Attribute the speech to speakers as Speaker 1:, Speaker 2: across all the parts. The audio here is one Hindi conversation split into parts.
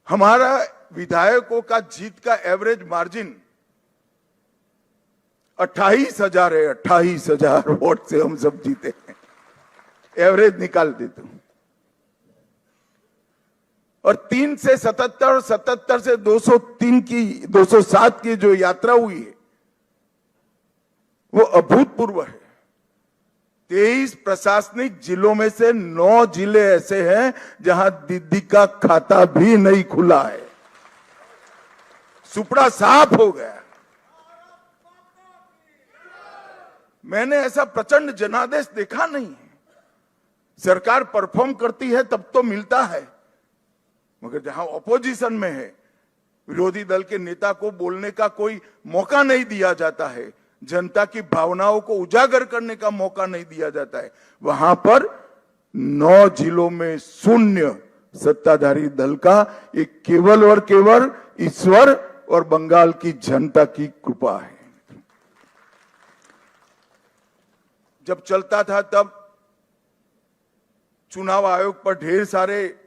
Speaker 1: हमारा विधायकों का जीत का एवरेज मार्जिन 28,000 है। 28,000 वोट से हम सब जीते हैं, एवरेज निकाल देते हूं। और 3 से 77 और 77 से 203 की 207 की जो यात्रा हुई है वो अभूतपूर्व है। 23 प्रशासनिक जिलों में से 9 जिले ऐसे हैं जहां दीदी का खाता भी नहीं खुला है। सुपड़ा साफ हो गया। मैंने ऐसा प्रचंड जनादेश देखा नहीं है। सरकार परफॉर्म करती है तब तो मिलता है, मगर जहां ऑपोजिशन में है, विरोधी दल के नेता को बोलने का कोई मौका नहीं दिया जाता है, जनता की भावनाओं को उजागर करने का मौका नहीं दिया जाता है, वहां पर 9 जिलों में शून्य सत्ताधारी दल का एक केवल और केवल ईश्वर और बंगाल की जनता की कृपा है। जब चलता था तब चुनाव आयोग पर ढेर सारे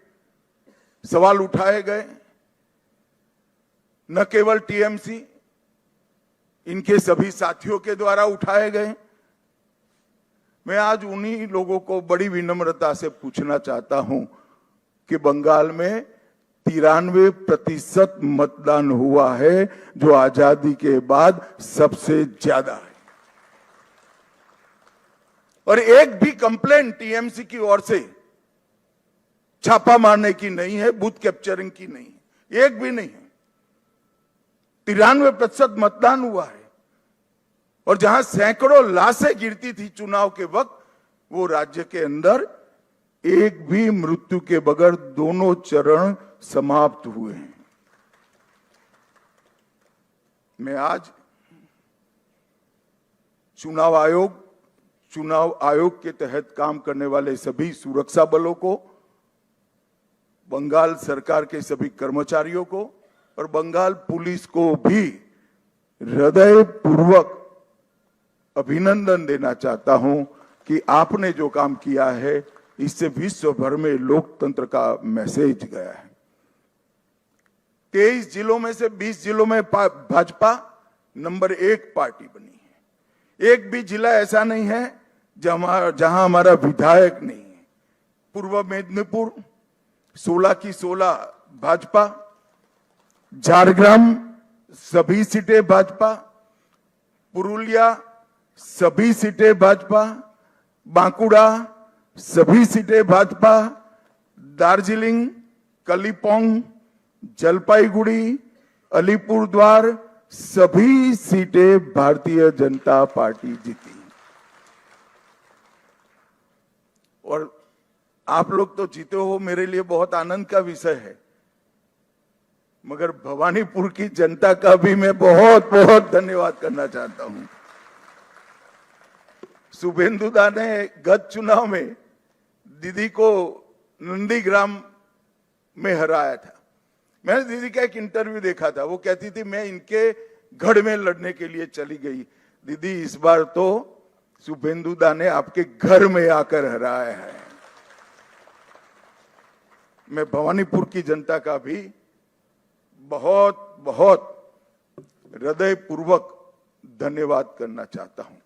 Speaker 1: सवाल उठाए गए, न केवल टीएमसी, इनके सभी साथियों के द्वारा उठाए गए। मैं आज उन्हीं लोगों को बड़ी विनम्रता से पूछना चाहता हूं कि बंगाल में 93% मतदान हुआ है, जो आजादी के बाद सबसे ज्यादा है। और एक भी कंप्लेंट टीएमसी की ओर से छापा मारने की नहीं है, बूथ कैप्चरिंग की नहीं है, एक भी नहीं है। 93% मतदान हुआ है। और जहां सैकड़ों लाशें गिरती थी चुनाव के वक्त, वो राज्य के अंदर एक भी मृत्यु के बगैर दोनों चरण समाप्त हुए हैं। मैं आज चुनाव आयोग के तहत काम करने वाले सभी सुरक्षा बलों को, बंगाल सरकार के सभी कर्मचारियों को और बंगाल पुलिस को भी हृदयपूर्वक अभिनंदन देना चाहता हूं कि आपने जो काम किया है, इससे विश्व भर में लोकतंत्र का मैसेज गया है। 23 जिलों में से 20 जिलों में भाजपा नंबर 1 पार्टी बनी है। एक भी जिला ऐसा नहीं है जहां हमारा विधायक नहीं है। पूर्व मेदिनीपुर 16 की 16 भाजपा, झारग्राम सभी सीटें भाजपा, पुरुलिया सभी सीटें भाजपा, बांकुड़ा सभी सीटें भाजपा, दार्जिलिंग, कलिम्पोंग, जलपाईगुड़ी, अलीपुरद्वार सभी सीटें भारतीय जनता पार्टी जीती। और आप लोग तो जीते हो, मेरे लिए बहुत आनंद का विषय है, मगर भवानीपुर की जनता का भी मैं बहुत बहुत धन्यवाद करना चाहता हूं। शुभेंदुदा ने गत चुनाव में दीदी को नंदीग्राम में हराया था। मैंने दीदी का एक इंटरव्यू देखा था, वो कहती थी मैं इनके गढ़ में लड़ने के लिए चली गई। दीदी, इस बार तो शुभेंदुदा ने आपके घर में आकर हराया है। मैं भवानीपुर की जनता का भी बहुत बहुत हृदयपूर्वक धन्यवाद करना चाहता हूं।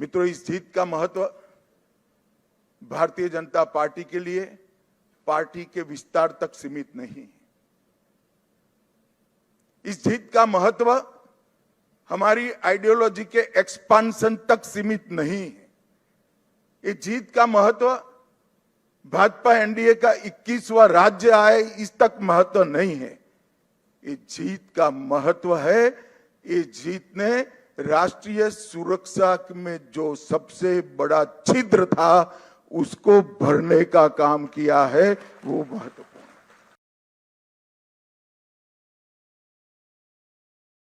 Speaker 1: मित्रों, इस जीत का महत्व भारतीय जनता पार्टी के लिए पार्टी के विस्तार तक सीमित नहीं है। इस जीत का महत्व हमारी आइडियोलॉजी के एक्सपांशन तक सीमित नहीं है। इस जीत का महत्व भाजपा एनडीए का 21वां राज्य आए इस तक महत्व नहीं है। ये जीत का महत्व है, ये जीत ने राष्ट्रीय सुरक्षा में जो सबसे बड़ा छिद्र था उसको भरने का काम किया है, वो महत्व।